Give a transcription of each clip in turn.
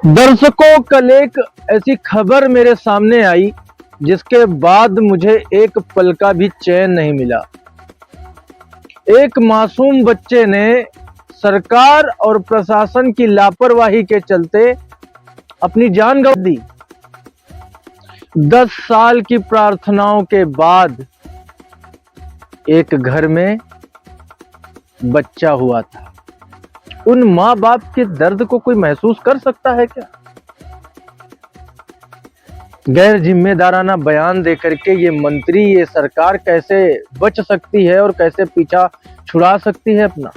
दर्शकों, कल एक ऐसी खबर मेरे सामने आई जिसके बाद मुझे एक पल का भी चैन नहीं मिला। एक मासूम बच्चे ने सरकार और प्रशासन की लापरवाही के चलते अपनी जान गंवा दी। 10 साल की प्रार्थनाओं के बाद एक घर में बच्चा हुआ था। उन माँ बाप के दर्द को कोई महसूस कर सकता है क्या? गैर जिम्मेदाराना बयान देकर के ये मंत्री, ये सरकार कैसे बच सकती है और कैसे पीछा छुड़ा सकती है अपना।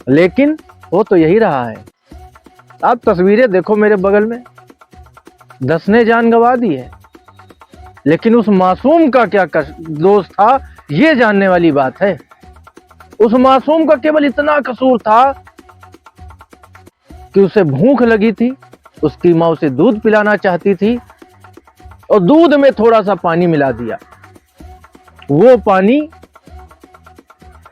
लेकिन वो तो यही रहा है। आप तस्वीरें देखो मेरे बगल में, 10 ने जान गंवा दी है, लेकिन उस मासूम का क्या दोष था, ये जानने वाली बात है। उस मासूम का केवल इतना कसूर था कि उसे भूख लगी थी, उसकी माँ उसे दूध पिलाना चाहती थी और दूध में थोड़ा सा पानी मिला दिया। वो पानी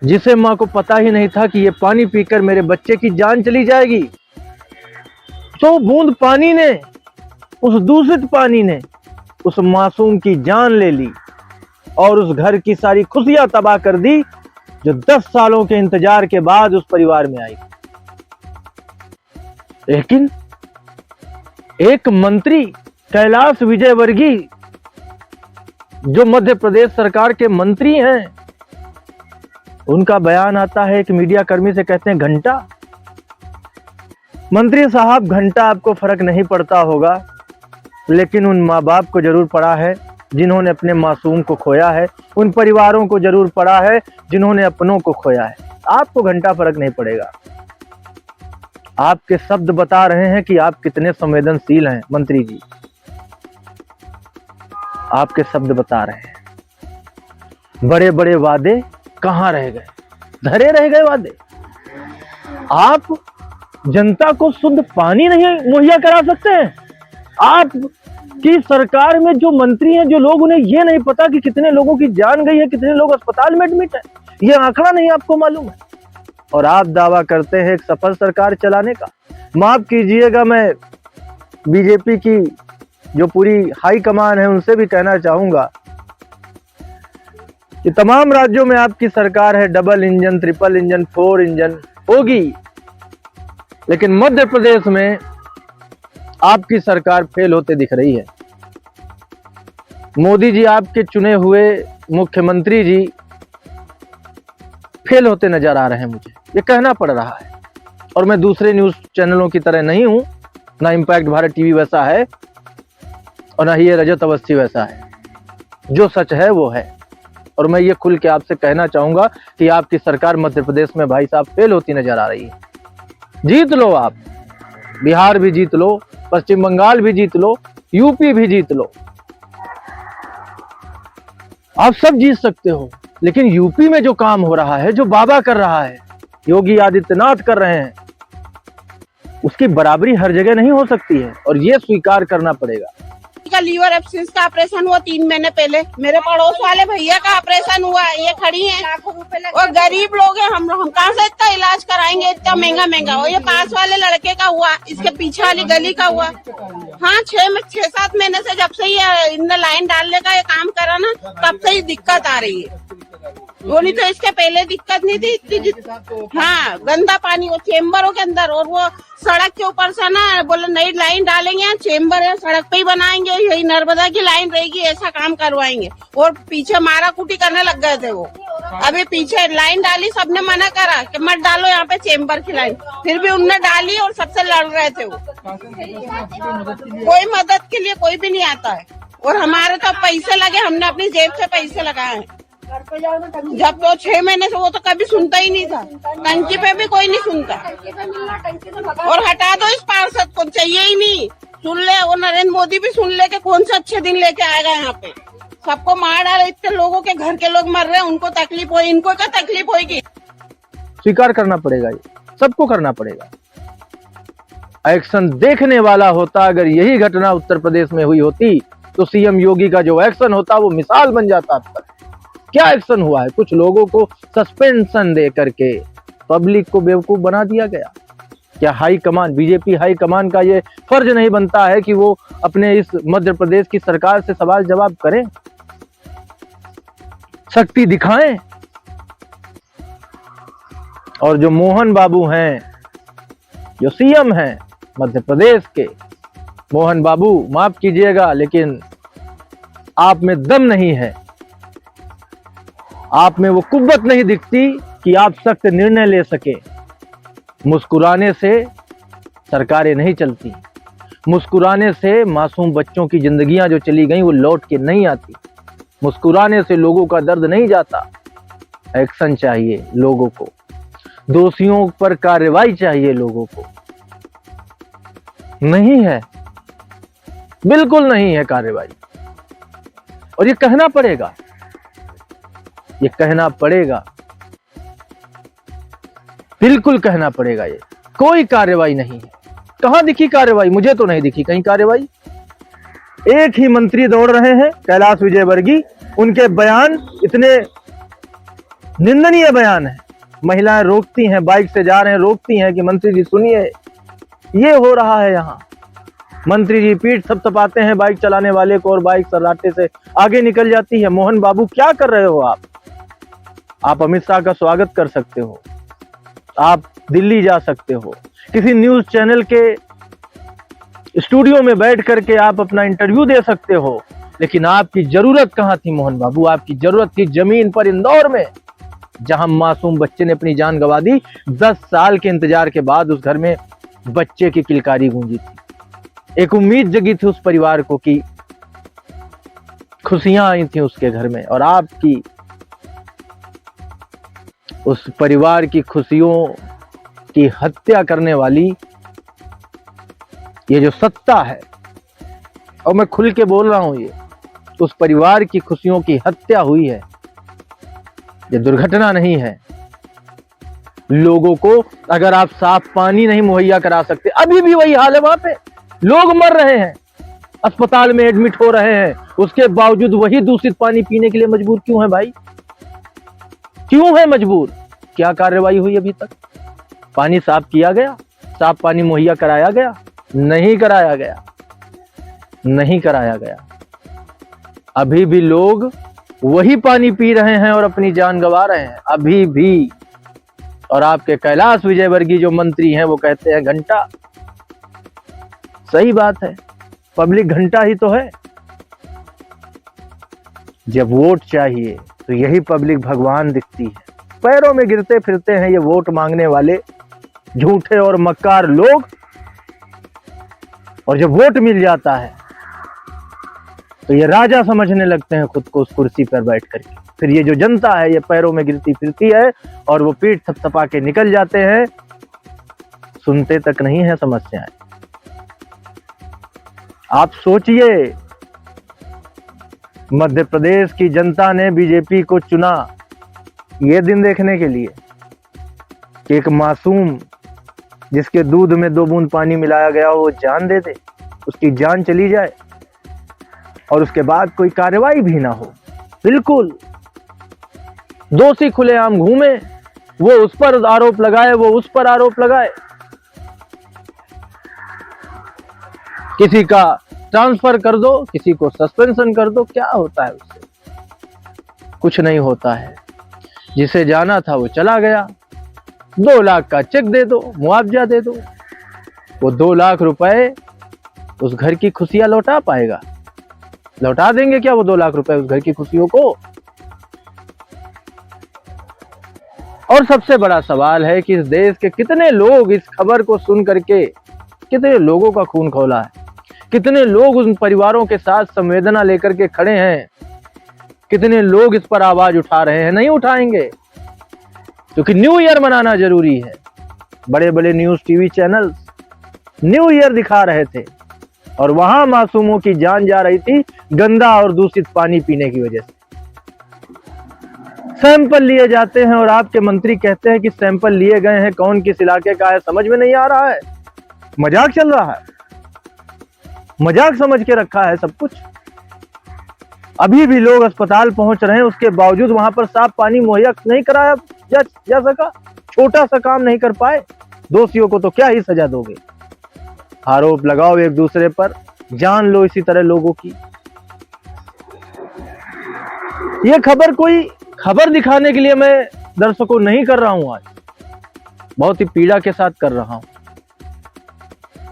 जिसे माँ को पता ही नहीं था कि ये पानी पीकर मेरे बच्चे की जान चली जाएगी, तो बूंद पानी ने, उस दूषित पानी ने उस मासूम की जान ले ली और उस घर की सारी खुशियां तबाह कर दी जो 10 सालों के इंतजार के बाद उस परिवार में आई। लेकिन एक मंत्री कैलाश विजयवर्गीय, जो मध्य प्रदेश सरकार के मंत्री हैं, उनका बयान आता है एक मीडिया कर्मी से, कहते हैं घंटा। मंत्री साहब, घंटा आपको फर्क नहीं पड़ता होगा, लेकिन उन माँ बाप को जरूर पड़ा है जिन्होंने अपने मासूम को खोया है, उन परिवारों को जरूर पड़ा है जिन्होंने अपनों को खोया है। आपको घंटा फर्क नहीं पड़ेगा। आपके शब्द बता रहे हैं कि आप कितने संवेदनशील हैं मंत्री जी। आपके शब्द बता रहे हैं। बड़े बड़े वादे कहां रह गए? धरे रह गए वादे। आप जनता को शुद्ध पानी नहीं मुहैया करा सकते हैं। आप की सरकार में जो मंत्री हैं, जो लोग, उन्हें ये नहीं पता कि कितने लोगों की जान गई है, कितने लोग अस्पताल में एडमिट है, ये आंकड़ा नहीं आपको मालूम है। और आप दावा करते हैं एक सफल सरकार चलाने का। माफ कीजिएगा, मैं बीजेपी की जो पूरी हाई कमान है उनसे भी कहना चाहूंगा कि तमाम राज्यों में आपकी सरकार है, double engine, triple engine, 4 engine होगी, लेकिन मध्य प्रदेश में आपकी सरकार फेल होते दिख रही है। मोदी जी, आपके चुने हुए मुख्यमंत्री जी फेल होते नजर आ रहे हैं। मुझे ये कहना पड़ रहा है। और मैं दूसरे न्यूज चैनलों की तरह नहीं हूं, ना इंपैक्ट भारत टीवी वैसा है और ना ही ये रजत अवस्थी वैसा है। जो सच है वो है। और मैं ये खुल के आपसे कहना चाहूंगा कि आपकी सरकार मध्य प्रदेश में भाई साहब फेल होती नजर आ रही है। जीत लो आप, बिहार भी जीत लो, पश्चिम बंगाल भी जीत लो, यूपी भी जीत लो, आप सब जीत सकते हो। लेकिन यूपी में जो काम हो रहा है, जो बाबा कर रहा है, योगी आदित्यनाथ कर रहे हैं, उसकी बराबरी हर जगह नहीं हो सकती है और ये स्वीकार करना पड़ेगा। का लीवर एब्सेंस का ऑपरेशन हुआ 3 महीने पहले। मेरे पड़ोस वाले भैया का ऑपरेशन हुआ, ये खड़ी हैं, लाखों रुपए लगे। और गरीब लोग हैं, हम कहाँ से इतना इलाज कराएंगे, इतना महंगा महंगा। और ये पास वाले लड़के का हुआ, इसके पीछे वाली गली का हुआ। हाँ, 6-7 महीने से जब से ये इनने लाइन डालने का ये काम करा ना, तब से ही दिक्कत आ रही है। वो नहीं तो इसके पहले दिक्कत नहीं थी इतनी। हाँ, गंदा पानी वो चेम्बरों के अंदर, और वो सड़क के ऊपर से ना बोले नई लाइन डालेंगे, चेम्बर है सड़क पे ही बनाएंगे, यही नर्मदा की लाइन रहेगी, ऐसा काम करवाएंगे। और पीछे मारा कुटी करने लग गए थे वो। अभी पीछे लाइन डाली, सबने मना करा कि मत डालो यहाँ पे चेम्बर की लाइन, फिर भी उनने डाली और सबसे लड़ रहे थे वो। कोई मदद के लिए कोई भी नहीं आता है। और हमारे तो पैसे लगे, हमने अपनी जेब से पैसे लगाए हैं। जब तो 6 महीने से वो तो कभी सुनता ही नहीं था। टंकी पे भी कोई नहीं सुनता। और हटा दो इस पार्षद को, चाहिए ही नहीं। सुन ले, वो नरेंद्र मोदी भी सुन ले कि कौन से अच्छे दिन लेके आएगा यहाँ पे। सबको मार डाले, इतने लोगों के घर के लोग मर रहे हैं, उनको तकलीफ हो, इनको क्या तकलीफ होगी? स्वीकार करना पड़ेगा, ये सबको करना पड़ेगा। एक्शन देखने वाला होता। अगर यही घटना उत्तर प्रदेश में हुई होती तो सीएम योगी का जो एक्शन होता वो मिसाल बन जाता। अब तक क्या एक्शन हुआ है? कुछ लोगों को सस्पेंशन दे करके पब्लिक को बेवकूफ बना दिया गया। क्या high command, BJP high command का ये फर्ज नहीं बनता है कि वो अपने इस मध्य प्रदेश की सरकार से सवाल जवाब करें, शक्ति दिखाएं? और जो मोहन बाबू हैं, जो सीएम हैं मध्य प्रदेश के, मोहन बाबू माफ कीजिएगा लेकिन आप में दम नहीं है, आप में वो कुव्वत नहीं दिखती कि आप सख्त निर्णय ले सके। मुस्कुराने से सरकारें नहीं चलती, मुस्कुराने से मासूम बच्चों की जिंदगियां जो चली गई वो लौट के नहीं आती, मुस्कुराने से लोगों का दर्द नहीं जाता। एक्शन चाहिए लोगों को, दोषियों पर कार्रवाई चाहिए लोगों को। नहीं है, बिल्कुल नहीं है कार्रवाई। और ये कहना पड़ेगा, ये कहना पड़ेगा, बिल्कुल कहना पड़ेगा। ये कोई कार्रवाई नहीं है। कहां दिखी कार्रवाई? मुझे तो नहीं दिखी कहीं कार्रवाई। एक ही मंत्री दौड़ रहे हैं, कैलाश विजयवर्गीय। उनके बयान इतने निंदनीय बयान है, महिलाएं रोकती हैं, बाइक से जा रहे हैं रोकती हैं कि मंत्री जी सुनिए, ये हो रहा है यहाँ। मंत्री जी पीठ थपथपाते हैं बाइक चलाने वाले को और बाइक सराटे से आगे निकल जाती है। मोहन बाबू क्या कर रहे हो आप अमित शाह का स्वागत कर सकते हो, आप दिल्ली जा सकते हो, किसी न्यूज चैनल के स्टूडियो में बैठ करके आप अपना इंटरव्यू दे सकते हो, लेकिन आपकी जरूरत कहां थी मोहन बाबू? आपकी जरूरत थी जमीन पर, इंदौर में, जहां मासूम बच्चे ने अपनी जान गंवा दी। 10 साल के इंतजार के बाद उस घर में बच्चे की किलकारी गूंजी थी। एक उम्मीद जगी थी उस परिवार को कि खुशियां आई थी उसके घर में, और आपकी उस परिवार की खुशियों की हत्या करने वाली ये जो सत्ता है, और मैं खुल के बोल रहा हूं, ये उस परिवार की खुशियों की हत्या हुई है। ये दुर्घटना नहीं है। लोगों को अगर आप साफ पानी नहीं मुहैया करा सकते, अभी भी वही हाल है, वहां पे लोग मर रहे हैं, अस्पताल में एडमिट हो रहे हैं, उसके बावजूद वही दूषित पानी पीने के लिए मजबूर क्यों है भाई? क्यों है मजबूर? क्या कार्रवाई हुई अभी तक? पानी साफ किया गया? साफ पानी मुहैया कराया गया? नहीं कराया गया, नहीं कराया गया। अभी भी लोग वही पानी पी रहे हैं और अपनी जान गंवा रहे हैं, अभी भी। और आपके कैलाश विजयवर्गीय जो मंत्री हैं वो कहते हैं घंटा। सही बात है, पब्लिक घंटा ही तो है। जब वोट चाहिए तो यही पब्लिक भगवान दिखती है। पैरों में गिरते फिरते हैं ये वोट मांगने वाले झूठे और मक्कार लोग, और जब वोट मिल जाता है तो ये राजा समझने लगते हैं खुद को उस कुर्सी पर बैठ करके। फिर ये जो जनता है ये पैरों में गिरती फिरती है और वो पीठ थपथपा के निकल जाते हैं, सुनते तक नहीं है समस्याएं। आप सोचिए, मध्य प्रदेश की जनता ने बीजेपी को चुना ये दिन देखने के लिए कि एक मासूम जिसके दूध में 2 बूंद पानी मिलाया गया वो जान दे दे, उसकी जान चली जाए, और उसके बाद कोई कार्रवाई भी ना हो। बिल्कुल दोषी खुलेआम घूमे, वो उस पर आरोप लगाए, वो उस पर आरोप लगाए, किसी का ट्रांसफर कर दो, किसी को सस्पेंशन कर दो। क्या होता है उससे? कुछ नहीं होता है। जिसे जाना था वो चला गया, 2 लाख का चेक दे दो, मुआवजा दे दो, वो 2 लाख रुपए उस घर की खुशियां लौटा पाएगा? लौटा देंगे क्या वो 2 लाख रुपए उस घर की खुशियों को? और सबसे बड़ा सवाल है कि इस देश के कितने लोग इस खबर को सुन करके, कितने लोगों का खून खौला है, कितने लोग उन परिवारों के साथ संवेदना लेकर के खड़े हैं, कितने लोग इस पर आवाज उठा रहे हैं? नहीं उठाएंगे, क्योंकि न्यू ईयर मनाना जरूरी है। बड़े बड़े news TV channel new year दिखा रहे थे और वहां मासूमों की जान जा रही थी गंदा और दूषित पानी पीने की वजह से। सैंपल लिए जाते हैं और आपके मंत्री कहते हैं कि सैंपल लिए गए हैं, कौन किस इलाके का है समझ में नहीं आ रहा है। मजाक चल रहा है, मजाक समझ के रखा है सब कुछ। अभी भी लोग अस्पताल पहुंच रहे हैं, उसके बावजूद वहां पर साफ पानी मुहैया नहीं कराया जा सका, छोटा सा काम नहीं कर पाए। दोषियों को तो क्या ही सजा दोगे। आरोप लगाओ एक दूसरे पर, जान लो इसी तरह लोगों की। ये खबर कोई खबर दिखाने के लिए मैं दर्शकों नहीं कर रहा हूं, आज बहुत ही पीड़ा के साथ कर रहा हूं,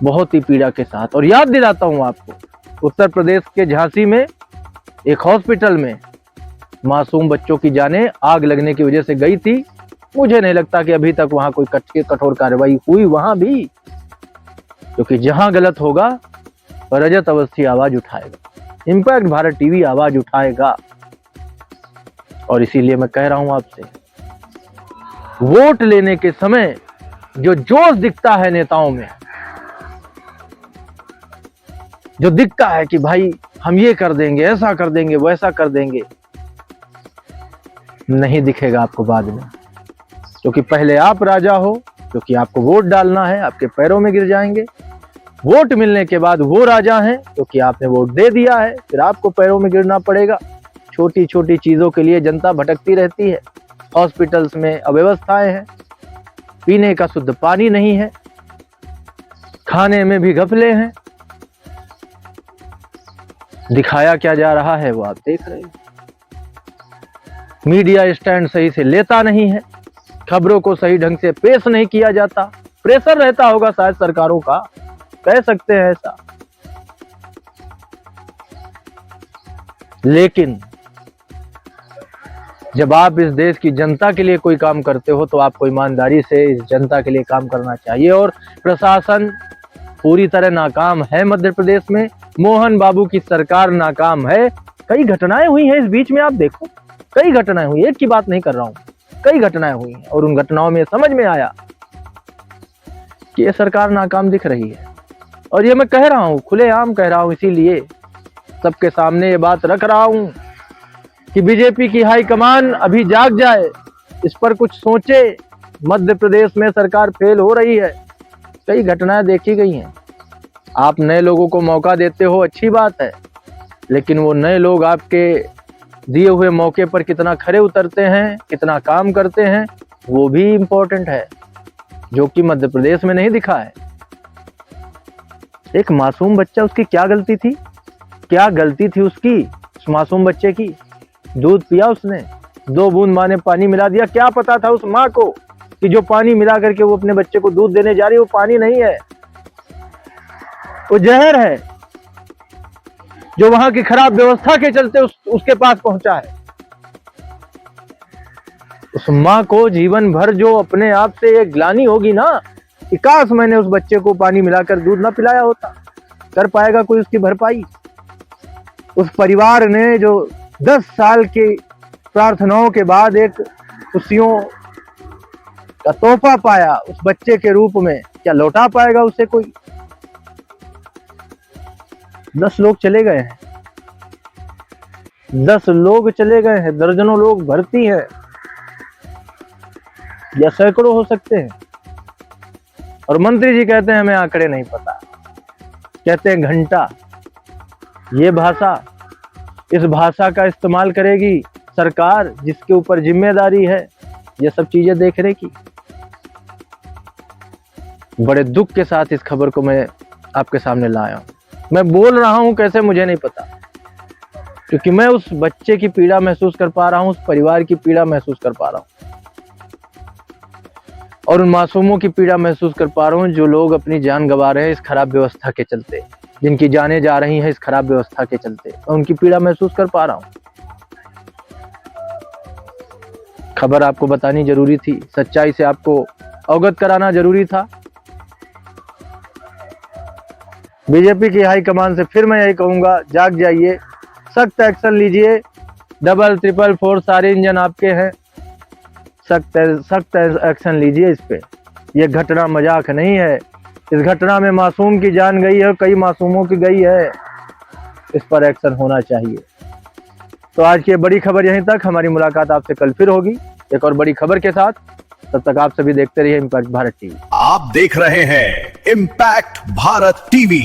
बहुत ही पीड़ा के साथ। और याद दिलाता हूं आपको, उत्तर प्रदेश के झांसी में एक हॉस्पिटल में मासूम बच्चों की जानें आग लगने की वजह से गई थी। मुझे नहीं लगता कि अभी तक वहां कोई कठोर कार्रवाई हुई वहां भी, क्योंकि जहां गलत होगा रजत अवस्थी आवाज उठाएगा, इंपैक्ट भारत टीवी आवाज उठाएगा। और इसीलिए मैं कह रहा हूं आपसे, वोट लेने के समय जो जोश दिखता है नेताओं में, जो दिखता है कि भाई हम ये कर देंगे, ऐसा कर देंगे, वैसा कर देंगे, नहीं दिखेगा आपको बाद में। क्योंकि पहले आप राजा हो, क्योंकि आपको वोट डालना है, आपके पैरों में गिर जाएंगे। वोट मिलने के बाद वो राजा हैं, क्योंकि आपने वोट दे दिया है, फिर आपको पैरों में गिरना पड़ेगा। छोटी छोटी चीजों के लिए जनता भटकती रहती है। हॉस्पिटल्स में अव्यवस्थाएं हैं, पीने का शुद्ध पानी नहीं है, खाने में भी घपले हैं। दिखाया क्या जा रहा है वो आप देख रहे हो। मीडिया स्टैंड सही से लेता नहीं है, खबरों को सही ढंग से पेश नहीं किया जाता। प्रेशर रहता होगा शायद सरकारों का, कह सकते हैं ऐसा। लेकिन जब आप इस देश की जनता के लिए कोई काम करते हो तो आपको ईमानदारी से इस जनता के लिए काम करना चाहिए। और प्रशासन पूरी तरह नाकाम है मध्य प्रदेश में, मोहन बाबू की सरकार नाकाम है। कई घटनाएं हुई हैं इस बीच में, आप देखो कई घटनाएं हुई, एक की बात नहीं कर रहा हूं, कई घटनाएं हुई हैं। और उन घटनाओं में समझ में आया कि ये सरकार नाकाम दिख रही है। और ये मैं कह रहा हूं, खुलेआम कह रहा हूं, इसीलिए सबके सामने ये बात रख रहा हूं कि बीजेपी की हाईकमान अभी जाग जाए, इस पर कुछ सोचे। मध्य प्रदेश में सरकार फेल हो रही है, कई घटनाएं देखी गई हैं। आप नए लोगों को मौका देते हो, अच्छी बात है, लेकिन वो नए लोग आपके दिए हुए मौके पर कितना खरे उतरते हैं, कितना काम करते हैं, वो भी इम्पोर्टेंट है, जो कि मध्य प्रदेश में नहीं दिखा है। एक मासूम बच्चा, उसकी क्या गलती थी, क्या गलती थी उसकी, उस मासूम बच्चे की? दूध पिया उसने, 2 बूंद माँ ने पानी मिला दिया। क्या पता था उस माँ को कि जो पानी मिला करके वो अपने बच्चे को दूध देने जा रही है वो पानी नहीं है, वो जहर है, जो वहां की खराब व्यवस्था के चलते उसके पास पहुंचा है। उस माँ को जीवन भर जो अपने आप से एक ग्लानि होगी ना कि काश मैंने उस बच्चे को पानी मिलाकर दूध ना पिलाया होता। कर पाएगा कोई उसकी भरपाई? उस परिवार ने जो 10 साल की प्रार्थनाओं के बाद एक खुशियों का तोहफा पाया उस बच्चे के रूप में, क्या लौटा पाएगा उसे कोई? 10 लोग चले गए हैं, 10 लोग चले गए हैं, दर्जनों लोग भर्ती हैं, या सैकड़ों हो सकते हैं। और मंत्री जी कहते हैं हमें आंकड़े नहीं पता, कहते हैं घंटा। ये भाषा, इस भाषा का इस्तेमाल करेगी सरकार जिसके ऊपर जिम्मेदारी है ये सब चीजें देखने की। बड़े दुख के साथ इस खबर को मैं आपके सामने लाया हूं। मैं बोल रहा हूं कैसे मुझे नहीं पता, क्योंकि मैं उस बच्चे की पीड़ा महसूस कर पा रहा हूं, उस परिवार की पीड़ा महसूस कर पा रहा हूं, और उन मासूमों की पीड़ा महसूस कर पा रहा हूं जो लोग अपनी जान गंवा रहे हैं इस खराब व्यवस्था के चलते, जिनकी जानें जा रही हैं इस खराब व्यवस्था के चलते। उनकी पीड़ा महसूस कर पा रहा हूं। खबर आपको बतानी जरूरी थी, सच्चाई से आपको अवगत कराना जरूरी था। बीजेपी की हाईकमान से फिर मैं यही कहूंगा, जाग जाइए, सख्त एक्शन लीजिए। 444 सारे इंजन आपके हैं, सख्त एक्शन लीजिए इस पे। ये घटना मजाक नहीं है, इस घटना में मासूम की जान गई है, कई मासूमों की गई है, इस पर एक्शन होना चाहिए। तो आज की बड़ी खबर यहीं तक, हमारी मुलाकात आपसे कल फिर होगी एक और बड़ी खबर के साथ। तब तक आप सभी देखते रहिए इम्पैक्ट भारत टीवी। आप देख रहे हैं इम्पैक्ट भारत टीवी।